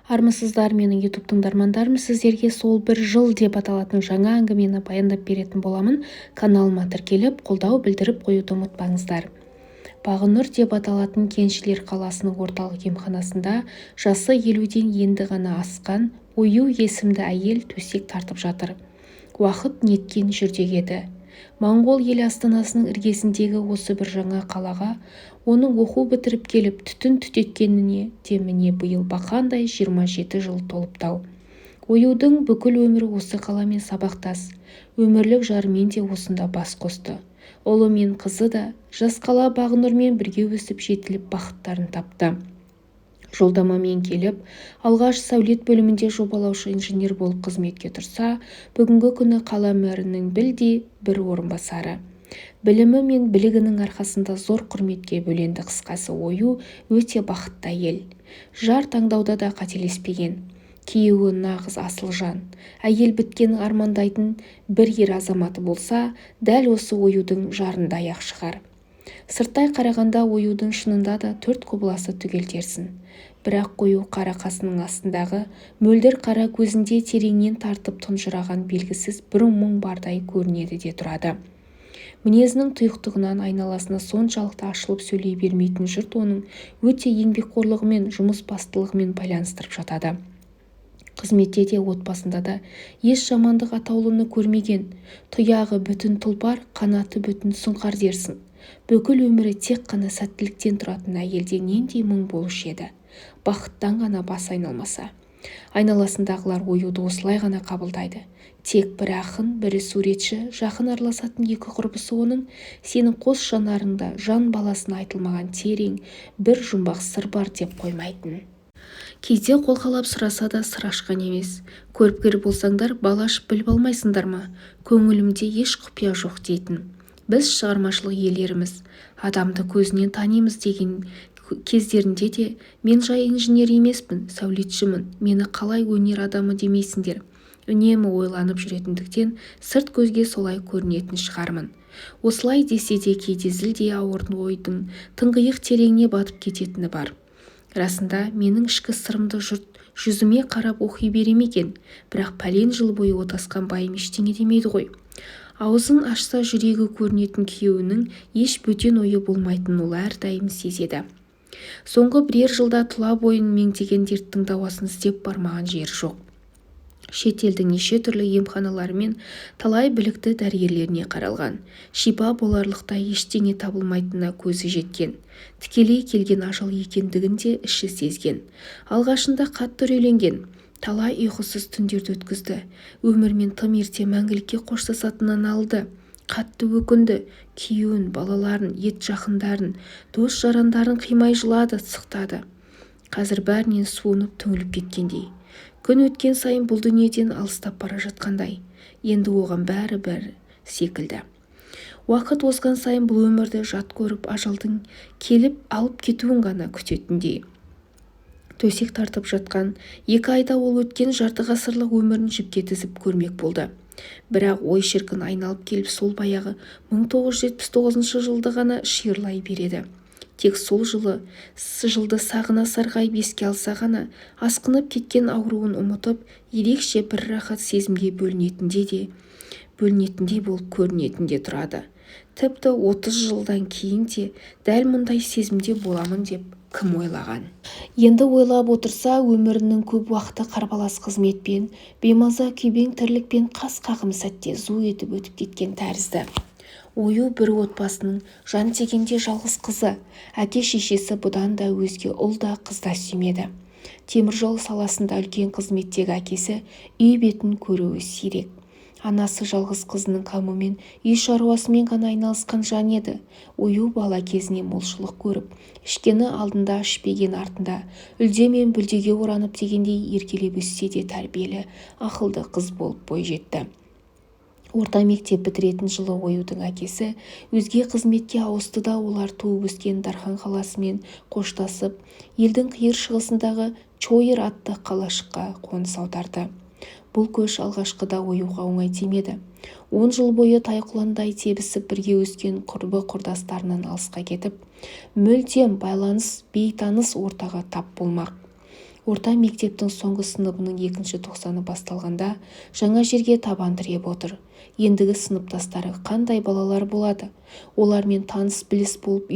Армысыздар, менің YouTube тыңдармандарым, сіздерге сол бір жыл деп аталатын жаңа әңгімені баяндап беретін боламын. Каналыма тіркеліп, қолдау білдіріп қоюды ұмытпаңыздар. Бағынұр деп аталатын Кеншілер қаласының орталық емханасында жасы 50-ден енді ғана асқан Ою есімді әйел төсек тартып жатыр. Уақыт неткен жүрдек еді. Моңғол ел астанасының іргесіндегі осы бір жаңа қалаға оның оқу бітіріп келіп түтін түтеткеніне де міне биыл бақандай 27 жыл толыптау. Оюдың бүкіл өмірі осы қаламен сабақтас, өмірлік жарымен де осында бас қосты. Ұлы мен қызы да жас қала Бағынұрмен бірге өсіп жетіліп бақыттарын тапты. Жолдамамен келіп, алғаш сәулет бөлімінде жобалаушы инженер болып қызметке тұрса, бүгінгі күні қала мэрінің білдей бір орынбасары. Білімі мен білігінің арқасында зор құрметке бөленді. Қысқасы, Ою өте бақытты әйел. Жар таңдауда да қателеспеген. Күйеуі нағыз асыл жан. Әйел біткен армандайтын бір ер азаматы болса, дәл осы Оюдың жарындай ақ шығар. Сырттай қарағанда Оюдың шынында да 4 құбыласы түгел терсін. Бірақ Ою қара қасының астындағы мөлдір қара көзінде тереңнен тартып тұнжыраған белгісіз бір мұң бардай көрінеді де тұрады. Мінезінің тұйықтығынан айналасына соншалықты ашылып сөйлей бермейтін жұрт оның өте еңбекқорлығымен, жұмысбастылығымен байланыстырып жатады. Қызметте де, отбасында да еш жамандық атаулыны көрмеген. Тұяғы бүтін тұлпар, қанаты бүтін сұңқар дерсін. Бүкіл өмірі тек қана сәттіліктен тұратын әйелде нендей мұң болушы еді. Бақыттан ғана бас айналмаса. Айналасындағылар Оюды осылай ғана қабылдайды. Тек бір ақын, бірі суретші, жақын араласатын екі құрбысы оның сенің қос жанарыңда жан баласына айтылмаған терең бір жұмбақ сыр бар деп қоймайтын. Кейде қолқалап сұраса да сыр ашқан емес. Көріпкер болсаңдар, балаш біліп алмайсыңдар ма? Көңілімде еш құпия жоқ дейтін. Біз шығармашылық иелеріміз, адамды көзінен танимыз деген кездерінде де мен жай инженер емеспін, сәулетшімін, мені қалай өнер адамы демейсіңдер. Үнемі ойланып жүретіндіктен сырт көзге солай көрінетін шығармын. Осылай десе де кейде зілдей ауыр ойдың тұңғиық тереңіне батып кететіні бар. Расында менің ішкі сырымды жұрт жүзіме қарап оқи беремеген, бірақ пәлен жыл бойы отасқан байым ештеңе демейді ғой. Аузын ашса жүрегі көрінетін күйеуінің еш бөтен ойы болмайтынын ол әрдайым сезеді. Соңғы бірер жылда тұла бойын меңдеген дерттің дауасын іздеп бармаған жері жоқ. Шетелдің неше түрлі емханалары мен талай білікті дәрігерлеріне қаралған. Шипа боларлықтай ештеңе табылмайтынына көзі жеткен. Тікелей келген ажал екендігін де іші сезген. Алғашында қатты үрейленген. Талай ұйқысыз түндерді өткізді. Өмірмен тым ерте мәңгілікке қоштасатынын алды. Қатты өкінді. Күйеуін, балаларын, ет жақындарын, дос жарандарын қимай жылады, сықтады. Қазір бәрінен суынып түңіліп кеткендей. Күн өткен сайын бұл дүниеден алыстап бара жатқандай. Енді оған бәрі секілді. Уақыт озған сайын бұл өмірді жат көріп, ажалдың келіп алып кетуін ғана күтетіндей. Төсек тартып жатқан 2 айда ол өткен жарты ғасырлық өмірін жіпке тізіп көрмек болды. Бірақ ой шіркін айналып келіп сол баяғы 1979 жылды ғана шиырлай береді. Тек сол жылды сағына сарғайып еске алса ғана асқынып кеткен ауруын ұмытып, ерекше бір рахат сезімге бөлінетіндей болып көрінетінде тұрады. Тіпті 30 жылдан кейін де дәл мұндай сезімде боламын деп кім ойлаған? Енді ойлап отырса, өмірінің көп уақыты қарбалас қызметпен, беймаза күйбең тірлікпен қас қағым сәтте зу етіп өтіп кеткен тәрізді. Ою бір отбасының жан тегенде жалғыз қызы, әке-шешесі бұдан да өзге ұл да қыз да сүймеді. Теміржол саласында үлкен қызметтегі әкесі үй бетін көруі сирек. Анасы жалғыз қызының қамымен, үй шаруасымен ғана айналысқан жан еді. Ою бала кезіне молшылық көріп, ішкені алдында, ішпеген артында, үлде мен бүлдеге оранып дегендей еркелеп өссе де тәрбиелі, ақылды қыз болып бой жетті. Орта мектеп бітіретін жылы Оюдың әкесі өзге қызметке ауысты да олар туып өскен Дархан қаласымен қоштасып, елдің қиыр шығысындағы Чойыр атты қалашыққа қоныс аударды. Бұл көш алғашқыда Оюға оңай тимеді. 10 жыл бойы тайқұландай тебісіп бірге өскен құрбы-құрдастарынан алысқа кетіп, мүлдем байланыс, бейтаныс ортаға тап болмақ. Орта мектептің соңғы сыныбының 2-ші тоқсаны басталғанда жаңа жерге табан тіреп отыр. Ендігі сыныптастары қандай балалар болады? Олармен таныс-біліс болып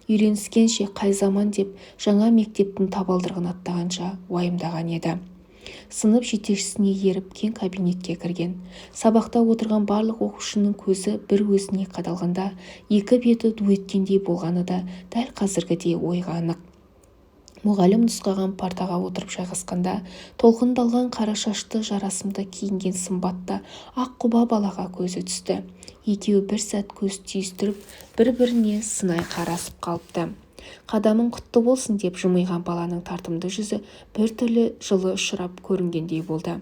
үйреніскенше қай заман деп жаңа мектептің табалдырығын аттағанша уайымдаған еді. Сынып жетекшісіне еріп кең кабинетке кірген. Сабақта отырған барлық оқушының көзі бір өзіне қадалғанда екі беті ду еткендей болғаны да дәл қазіргідей ойға анық. Мұғалім нұсқаған партаға отырып жайғасқанда толқындалған қара шашты жарасымды киінген сымбатты ақ құба балаға көзі түсті. Екеуі бір сәт көз түйістіріп бір-біріне сынай қарасып қалыпты. Қадамың құтты болсын деп жымиған баланың тартымды жүзі біртүрлі жылы ұшырап көрінгендей болды.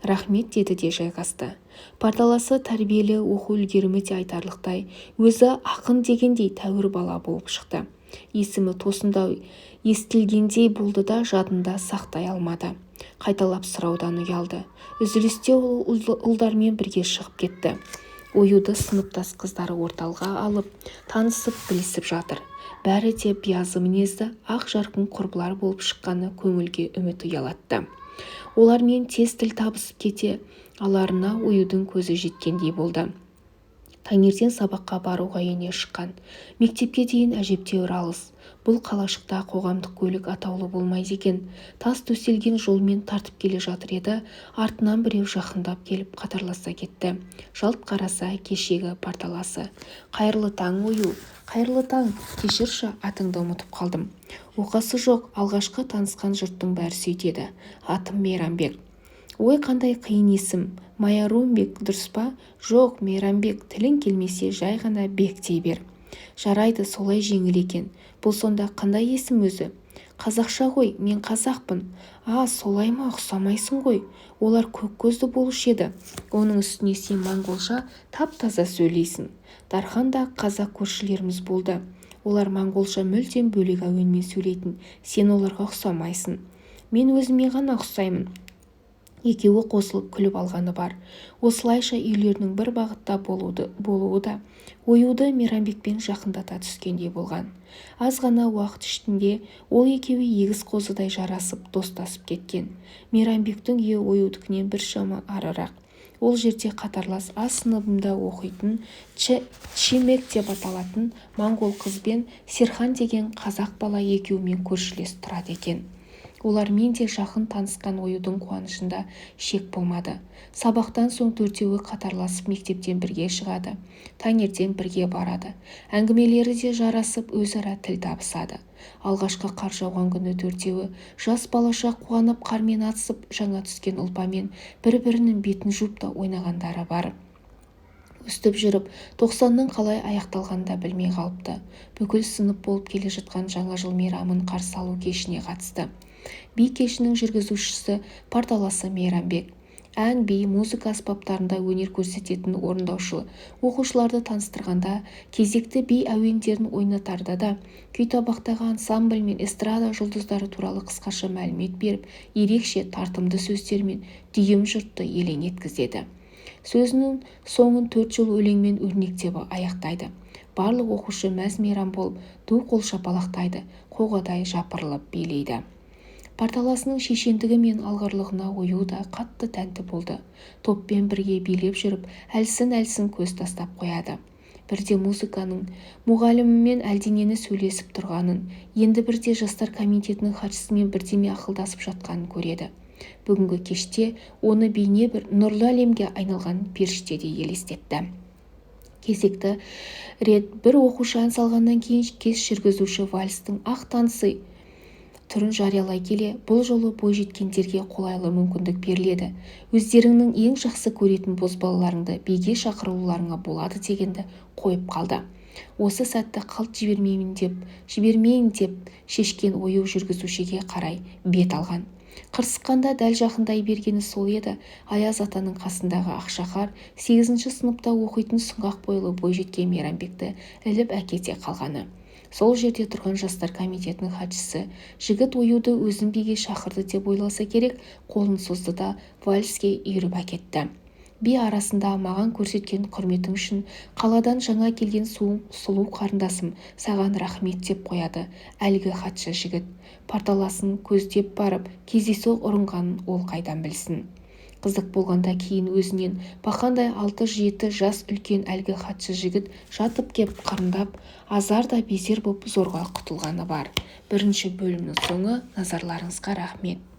Рахмет деді де жайғасты. Парталасы тәрбиелі, оқу үлгерімі де айтарлықтай, өзі ақын дегендей тәуір бала болып шықты. Есімі тосындау естілгендей болды да жадында сақтай алмады. Қайталап сұраудан ұялды. Үзілісте ол ұлдармен бірге шығып кетті. Оюды сыныптас қыздары орталға алып, танысып, білісіп жатыр. Бәрі де биязы мінезді, ақ жарқын құрбылар болып шыққаны көңілге үміт ұялатты. Олармен тез тіл табысып кете аларына оюдың көзі жеткендей болды. Таңертең сабаққа баруға үйіне шыққан. Мектепке дейін әжептәуір алыс. Бұл қалашықта қоғамдық көлік атаулы болмайды екен. Тас төселген жолмен тартып келе жатыр еді, артынан біреу жақындап келіп қатарласа кетті. Жалт қараса кешегі парталасы. Қайырлы таң, Ою. Қайырлы таң, кешірші, атыңды ұмытып қалдым. Оқасы жоқ, алғашқы танысқан жұрттың бәрі сөйтеді. Атым Мейрамбек. Ой, қандай қиын есім. Майрумбек дұрыс па? Жоқ, Мейрамбек, тілің келмесе жай ғана бек дей бер. Жарайды, солай жеңіл екен. Бұл сонда қандай есім өзі? Қазақша ғой, мен қазақпын. Солай ма, ұқсамайсың ғой. Олар көк көзді болушы еді. Оның үстіне сен моңғолша тап-таза сөйлейсің. Дархан да қазақ көршілеріміз болды. Олар моңғолша мүлдем бөлек әуенмен сөйлейтін. Сен оларға ұқсамайсың. Мен өзіме ғана ұқсаймын. Екеуі қосылып күліп алғаны бар. Осылайша үйлерінің бір бағытта болуы да оюды Мейрамбекпен жақындата түскендей болған. Аз ғана уақыт ішінде ол екеуі егіз қозыдай жарасып, достасып кеткен. Мейрамбектің үйі оюдікінен біршама арырақ. Ол жерде қатарлас аз сыныбында оқитын Чимек деп аталатын моңғол қыз бен Серхан деген қазақ бала екеуімен көршілес тұрады екен. Олармен де жақын танысқан оюдың қуанышында шек болмады. Сабақтан соң төртеуі қатарласып мектептен бірге шығады. Таңертең бірге барады. Әңгімелері де жарасып, өзара тіл табысады. Алғашқы қар жауған күні төртеуі жас балаша қуанып қармен атысып, жаңа түскен ұлпамен бір-бірінің бетін жуып та ойнағандары бар. Өстіп жүріп, 90-ның қалай аяқталғанын да білмей қалыпты. Бүкіл сынып болып келе жатқан жаңа жыл мейрамын қарсы алу кешіне қатысты. Би кешінің жүргізушісі парталасы Мейрамбек. Ән, би, музыка аспаптарында өнер көрсететін орындаушы оқушыларды таныстырғанда, кезекті би әуендерін ойнатарда да, күйтабақтағы ансамбль мен эстрада жұлдыздары туралы қысқаша мәлімет беріп, ерекше тартымды сөздермен дүйім жұртты елең еткізеді. Сөзінің соңын 4 жыл өлеңмен өрнектеп аяқтайды. Барлық оқушы мәз-мейрам болып, ду қол шапалақтайды, қоғадай жапырылып билейді. Парталасының шешендігі мен алғырлығына ою да қатты тәнті болды. Топпен бірге билеп жүріп, әлсін-әлсін көз тастап қояды. Бірде музыканың мұғалімімен әлденені сөйлесіп тұрғанын, енді бірде жастар комитетінің хатшысымен бірдеме ақылдасып жатқанын көреді. Бүгінгі кеште оны бейне бір нұрлы әлемге айналған періштедей елестетті. Кезекті рет бір оқушы ән салғаннан кейін кеш жүргізуші вальстың ақ танысы түрін жариялай келе, бұл жолы бойжеткендерге қолайлы мүмкіндік беріледі. Өздеріңнің ең жақсы көретін бозбалаларыңды биге шақыруларыңа болады дегенді қойып қалды. Осы сәтті қалт жібермейін деп шешкен ою жүргізушіге қарай бет алған. Қырсыққанда дәл жақындай бергені сол еді. Аяз атаның қасындағы Ақшақар 8-ші сыныпта оқитын сұңғақ бойлы бойжеткен Мейрамбекті іліп әкете қалғаны. Сол жерде тұрған жастар комитетінің хатшысы жігіт оюды өзін биге шақырды деп ойласа керек, қолын созды да вальске үйіріп әкетті. би арасында маған көрсеткен құрметің үшін қаладан жаңа келген сұлу қарындасым саған рахмет деп қояды әлгі хатшы жігіт. порталасын көздеп барып кездейсоқ ұрынғанын ол қайдан білсін. Қызық болғанда кейін өзінен бақандай 6-7 жас үлкен әлгі хатшы жігіт жатып кеп қырындап азар да безер боп зорға құтылғаны бар. Бірінші бөлімнің соңы. Назарларыңызға рахмет.